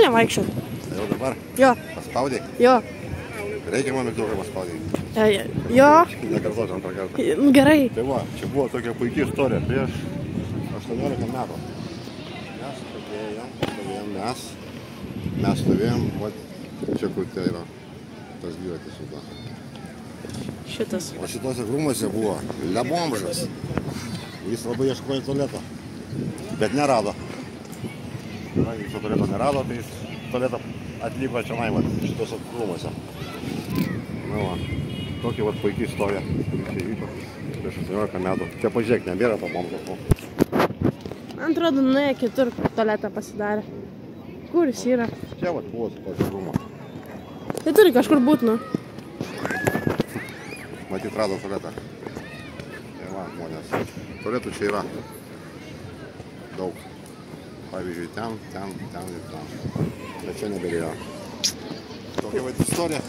Eini vaikščiot. Jau dabar? Jo. Paspaudai? Jo. Reikia man mygtuką paspaudai. Jo. Nekartoti antrą kartą. Gerai. Tai va, čia buvo tokia puikia istorija prieš 18 metų. Mes stovėjom, va, čia kur tai yra tas gyvatis su to. Šitas. O šitose krūmuose buvo lebomžas. Jis labai ieškojo tualeto, bet nerado. Kadangi šio tualeto nerado, tai jis tualetą atliko čia naivą šitose krūmuose. Na va, tokia va puikiai istorija. Čia įvyko prieš 18 metų. Čia pažiūrėk, nebėra to bomžo. Man atrodo, nuėjo kitur tualetą pasidarė. Kur jis yra? Čia va buvo tokio krūmo. Tai turi kažkur būt, nu. Matyt, rado tualetą. Tai va, žmonės. Tualetų čia yra daug. Pavyzdžiui, ten ir ten. Bet čia nebėrėjo. Tokia va istorija.